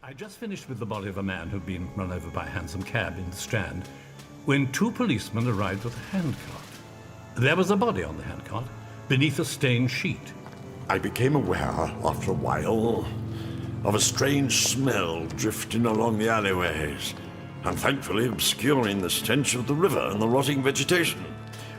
I just finished with the body of a man who'd been run over by a hansom cab in the Strand when two policemen arrived with a handcart. There was a body on the handcart beneath a stained sheet. I became aware, after a while, of a strange smell drifting along the alleyways, and thankfully obscuring the stench of the river and the rotting vegetation.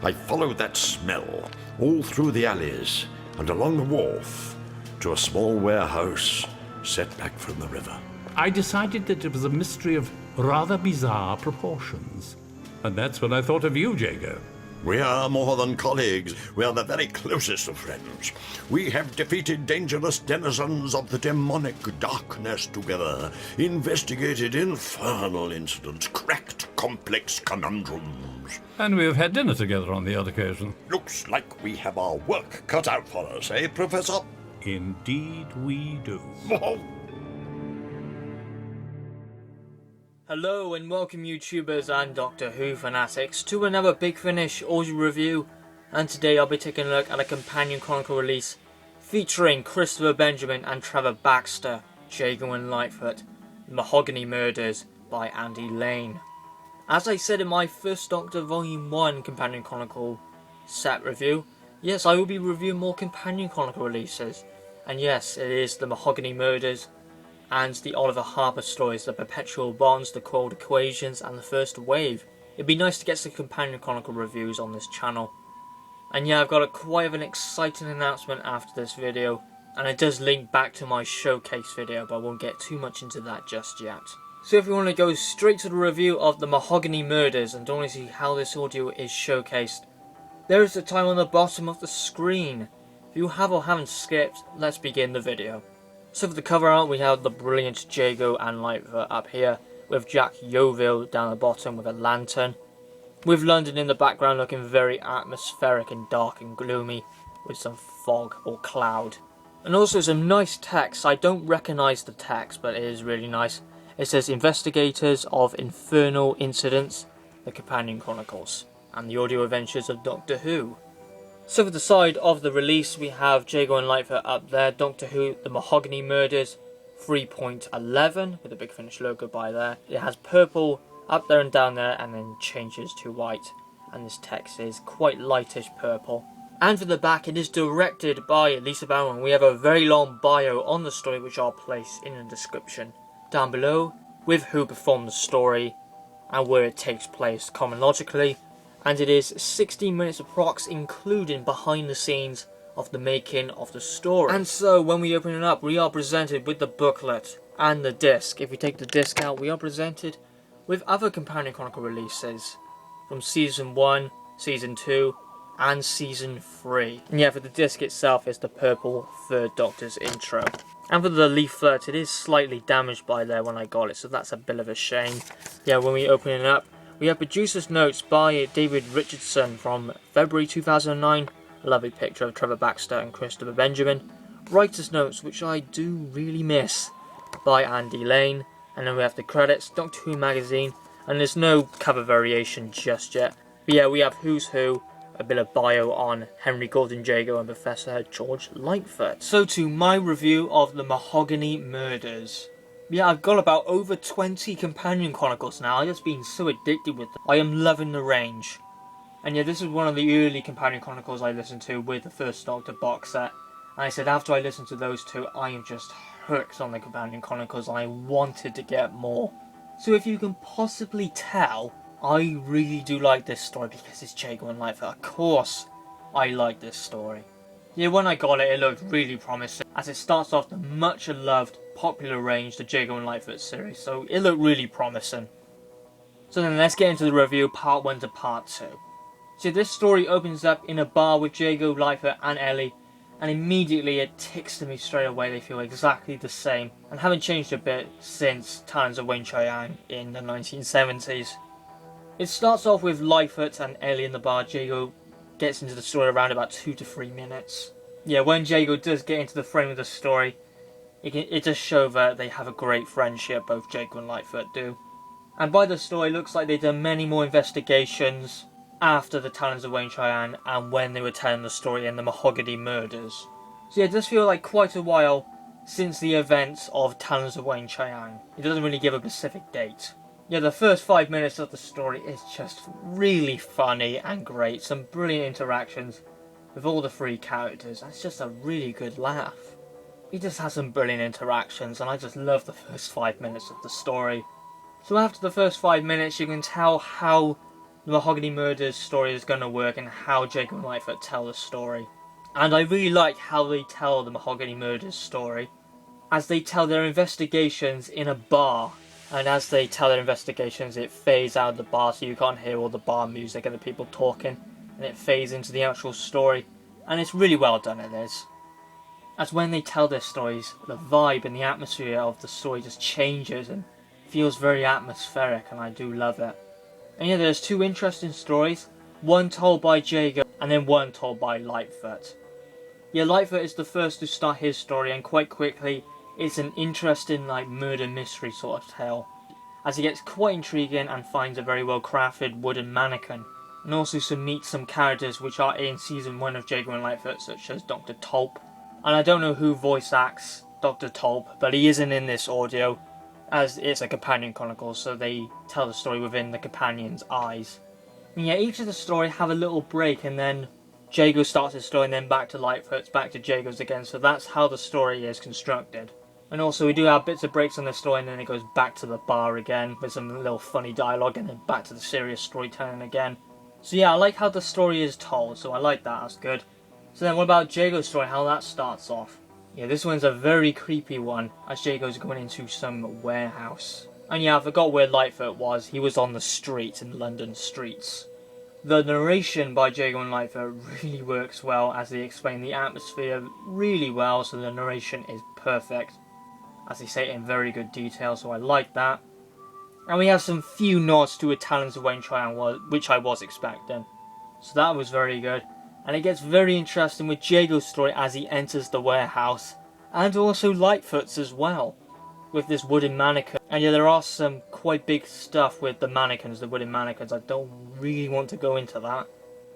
I followed that smell all through the alleys and along the wharf to a small warehouse set back from the river. I decided that it was a mystery of rather bizarre proportions. And that's when I thought of you, Jago. We are more than colleagues. We are the very closest of friends. We have defeated dangerous denizens of the demonic darkness together, investigated infernal incidents, cracked complex conundrums. And we have had dinner together on the odd occasion. Looks like we have our work cut out for us, eh, Professor? Indeed we do. Hello and welcome YouTubers and Doctor Who fanatics to another Big Finish audio review, and today I'll be taking a look at a Companion Chronicle release featuring Christopher Benjamin and Trevor Baxter, Jago and Litefoot, The Mahogany Murders by Andy Lane. As I said in my first Doctor Volume 1 Companion Chronicle set review, yes, I will be reviewing more Companion Chronicle releases, and yes, it is The Mahogany Murders and the Oliver Harper stories, The Perpetual Bonds, The Cold Equations, and The First Wave. It'd be nice to get some Companion Chronicle reviews on this channel. And yeah, I've got quite of an exciting announcement after this video, and it does link back to my showcase video, but I won't get too much into that just yet. So if you want to go straight to the review of The Mahogany Murders and don't want to see how this audio is showcased, there is a time on the bottom of the screen. If you have or haven't skipped, let's begin the video. So for the cover art, we have the brilliant Jago and Litefoot up here, with Jack Yeovil down the bottom with a lantern, with London in the background looking very atmospheric and dark and gloomy, with some fog or cloud. And also some nice text. I don't recognise the text, but it is really nice. It says, Investigators of Infernal Incidents, The Companion Chronicles, and the audio adventures of Doctor Who. So for the side of the release, we have Jago and Litefoot up there, Doctor Who, The Mahogany Murders, 3.11, with a Big Finish logo by there. It has purple up there and down there, and then changes to white. And this text is quite lightish purple. And for the back, it is directed by Lisa Bowen. We have a very long bio on the story, which I'll place in the description down below, with who performed the story, and where it takes place chronologically. And it is 16 minutes approx, including behind the scenes of the making of the story. And so when we open it up, we are presented with the booklet and the disc. If we take the disc out, we are presented with other Companion Chronicle releases from Season 1, Season 2 and Season 3. And yeah, for the disc itself, it's the purple Third Doctor's intro. And for the leaflet, it is slightly damaged by there when I got it, so that's a bit of a shame. Yeah, when we open it up, we have producer's notes by David Richardson from February 2009. A lovely picture of Trevor Baxter and Christopher Benjamin. Writer's notes, which I do really miss, by Andy Lane. And then we have the credits, Doctor Who magazine. And there's no cover variation just yet. But yeah, we have Who's Who, a bit of bio on Henry Gordon Jago and Professor George Litefoot. So to my review of The Mahogany Murders. Yeah, I've got about over 20 Companion Chronicles now. I've just been so addicted with them. I am loving the range. And yeah, this is one of the early Companion Chronicles I listened to with the First Doctor box set. And I said after I listened to those two, I am just hooked on the Companion Chronicles and I wanted to get more. So if you can possibly tell, I really do like this story because it's Jago and Litefoot. Of course, I like this story. Yeah, when I got it, it looked really promising, as it starts off the much loved, popular range, the Jago and Litefoot series, so it looked really promising. So then let's get into the review, part 1 to part 2. So this story opens up in a bar with Jago, Litefoot and Ellie, and immediately it ticks to me straight away they feel exactly the same, and haven't changed a bit since Talons of Weng-Chiang in the 1970s. It starts off with Litefoot and Ellie in the bar. Jago gets into the story around about 2 to 3 minutes. Yeah, when Jago does get into the frame of the story, it does show that they have a great friendship, both Jago and Litefoot do. And by the story, it looks like they've done many more investigations after the Talons of Weng-Chiang and when they were telling the story in the Mahogany Murders. So yeah, it does feel like quite a while since the events of Talons of Weng-Chiang. It doesn't really give a specific date. Yeah, the first 5 minutes of the story is just really funny and great. Some brilliant interactions with all the three characters. It's just a really good laugh. He just has some brilliant interactions, and I just love the first 5 minutes of the story. So after the first 5 minutes, you can tell how the Mahogany Murders story is going to work and how Jago and Litefoot tell the story. And I really like how they tell the Mahogany Murders story, as they tell their investigations in a bar. And as they tell their investigations, it fades out of the bar so you can't hear all the bar music and the people talking. And it fades into the actual story. And it's really well done, it is. As when they tell their stories, the vibe and the atmosphere of the story just changes and feels very atmospheric, and I do love it. And yeah, there's two interesting stories. One told by Jago and then one told by Litefoot. Yeah, Litefoot is the first to start his story, and quite quickly it's an interesting murder mystery sort of tale, as he gets quite intriguing and finds a very well crafted wooden mannequin, and also meets some characters which are in season 1 of Jago and Litefoot, such as Dr. Tulp. And I don't know who voice acts Dr. Tulp, but he isn't in this audio, as it's a Companion Chronicle, so they tell the story within the companion's eyes. And yeah, each of the story have a little break, and then Jago starts his story, and then back to Litefoot's, back to Jago's again, so that's how the story is constructed. And also we do have bits of breaks on the story, and then it goes back to the bar again with some little funny dialogue, and then back to the serious storytelling again. So yeah, I like how the story is told, so I like that, that's good. So then what about Jago's story, how that starts off? Yeah, this one's a very creepy one, as Jago's going into some warehouse. And yeah, I forgot where Litefoot was, he was on the streets, in London streets. The narration by Jago and Litefoot really works well, as they explain the atmosphere really well, so the narration is perfect, as they say it in very good detail, so I like that. And we have some few nods to a Talons of Weng-Chiang, which I was expecting, so that was very good. And it gets very interesting with Jago's story as he enters the warehouse, and also Litefoot's as well, with this wooden mannequin. And yeah, there are some quite big stuff with the mannequins, the wooden mannequins. I don't really want to go into that.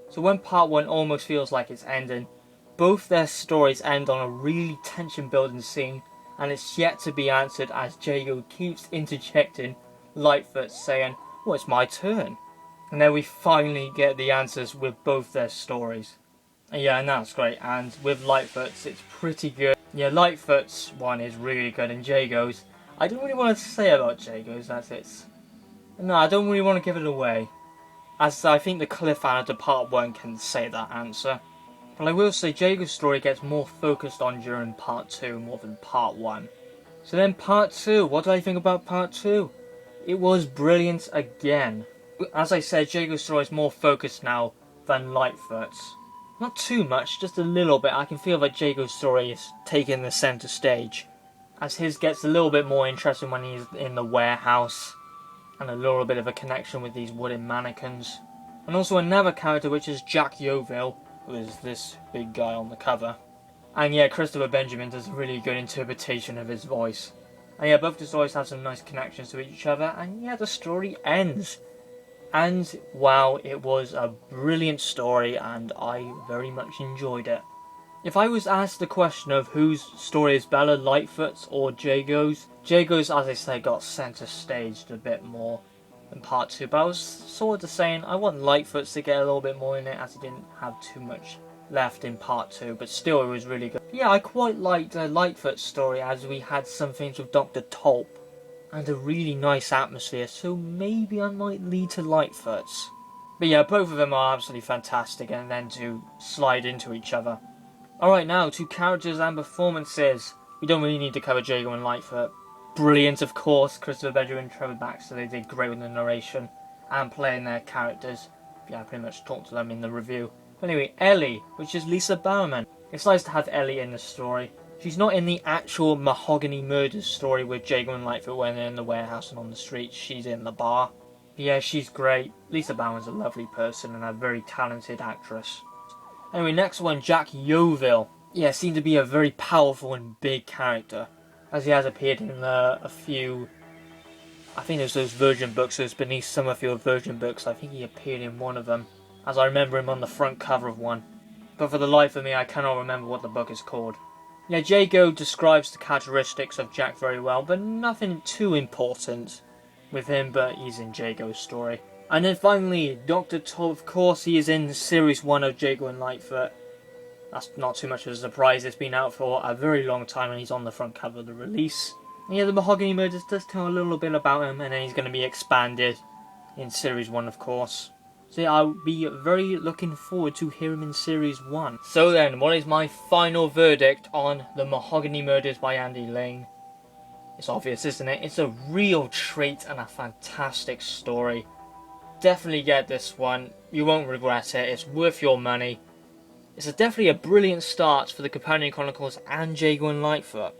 So when part 1 almost feels like it's ending, both their stories end on a really tension building scene, and it's yet to be answered as Jago keeps interjecting Litefoot saying, "Well, it's my turn." And then we finally get the answers with both their stories. And yeah, and that's great. And with Litefoot's, it's pretty good. Yeah, Litefoot's one is really good, and Jago's, I don't really want to say about Jago's, as it's... No, I don't really want to give it away, as I think the cliffhanger to part 1 can say that answer. But I will say Jago's story gets more focused on during part 2 more than part 1. So then part 2, what do I think about part 2? It was brilliant again. As I said, Jago's story is more focused now than Litefoot's. Not too much, just a little bit. I can feel that Jago's story is taking the centre stage, as his gets a little bit more interesting when he's in the warehouse, and a little bit of a connection with these wooden mannequins. And also another character, which is Jago, who is this big guy on the cover. And yeah, Christopher Benjamin does a really good interpretation of his voice. And yeah, both the stories have some nice connections to each other, and yeah, the story ends. And wow, it was a brilliant story, and I very much enjoyed it. If I was asked the question of whose story is better, Litefoot's or Jago's, Jago's, as I say, got centre staged a bit more than part 2, but I was sort of saying I want Litefoot's to get a little bit more in it, as he didn't have too much left in part 2, but still it was really good. Yeah, I quite liked Litefoot's story, as we had some things with Dr. Tulp, and a really nice atmosphere, so maybe I might lead to Litefoot's. But yeah, both of them are absolutely fantastic, and then to slide into each other. Alright, now to characters and performances. We don't really need to cover Jago and Litefoot. Brilliant, of course. Christopher Benjamin and Trevor Baxter, they did great with the narration and playing their characters. Yeah, I pretty much talked to them in the review. But anyway, Ellie, which is Lisa Bowerman. It's nice to have Ellie in the story. She's not in the actual Mahogany Murders story with Jago and Litefoot when they're in the warehouse and on the streets. She's in the bar. But yeah, she's great. Lisa Bowerman's a lovely person and a very talented actress. Anyway, next one, Jago. Yeah, seemed to be a very powerful and big character, as he has appeared in a few, I think it was those Virgin books, those Beneath Summerfield Virgin books. I think he appeared in one of them, as I remember him on the front cover of one. But for the life of me, I cannot remember what the book is called. Yeah, Jago describes the characteristics of Jack very well, but nothing too important with him, but he's in Jago's story. And then finally, Dr. Toll, of course, he is in Series 1 of Jago and Litefoot. That's not too much of a surprise, it's been out for a very long time and he's on the front cover of the release. And yeah, the Mahogany Murders does tell a little bit about him, and then he's going to be expanded in Series 1, of course. So yeah, I'll be very looking forward to hearing him in Series 1. So then, what is my final verdict on the Mahogany Murders by Andy Lane? It's obvious, isn't it? It's a real treat and a fantastic story. Definitely get this one. You won't regret it. It's worth your money. It's definitely a brilliant start for the Companion Chronicles and Jago and Litefoot.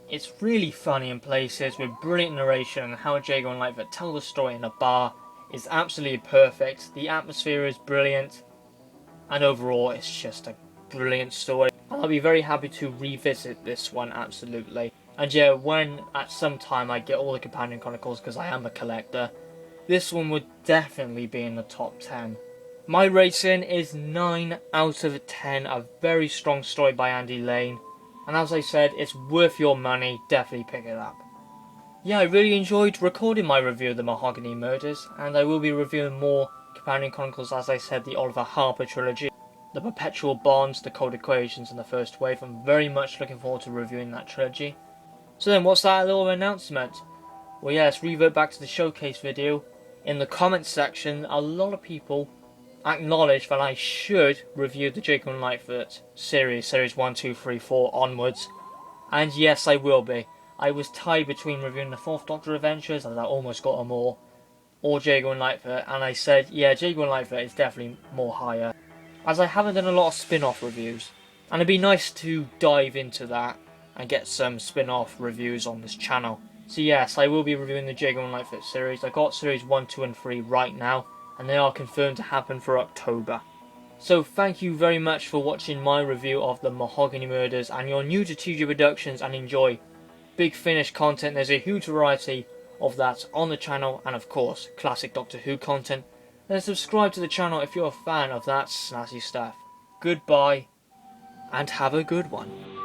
It's really funny in places with brilliant narration, and how Jago and Litefoot tell the story in a bar is absolutely perfect. The atmosphere is brilliant, and overall it's just a brilliant story. And I'll be very happy to revisit this one, absolutely. And yeah, when at some time I get all the Companion Chronicles, because I am a collector, this one would definitely be in the top 10. My rating is 9 out of 10, a very strong story by Andy Lane. And as I said, it's worth your money, definitely pick it up. Yeah, I really enjoyed recording my review of the Mahogany Murders, and I will be reviewing more Companion Chronicles, as I said, the Oliver Harper trilogy, the Perpetual Bonds, the Cold Equations, and the First Wave. I'm very much looking forward to reviewing that trilogy. So then, what's that little announcement? Well, yeah, let's revert back to the showcase video. In the comments section, a lot of people acknowledge that I should review the Jago and Litefoot series 1, 2, 3, 4 onwards. And yes, I will be. I was tied between reviewing the 4th Doctor Adventures, as I almost got them all, or Jago and Litefoot, and I said, yeah, Jago and Litefoot is definitely more higher, as I haven't done a lot of spin-off reviews. And it'd be nice to dive into that and get some spin-off reviews on this channel. So yes, I will be reviewing the Jago and Litefoot series. I got series 1, 2 and 3 right now, and they are confirmed to happen for October. So thank you very much for watching my review of the Mahogany Murders, and you're new to TG Productions and enjoy Big Finish content. There's a huge variety of that on the channel, and of course classic Doctor Who content. Then subscribe to the channel if you're a fan of that snazzy stuff. Goodbye, and have a good one.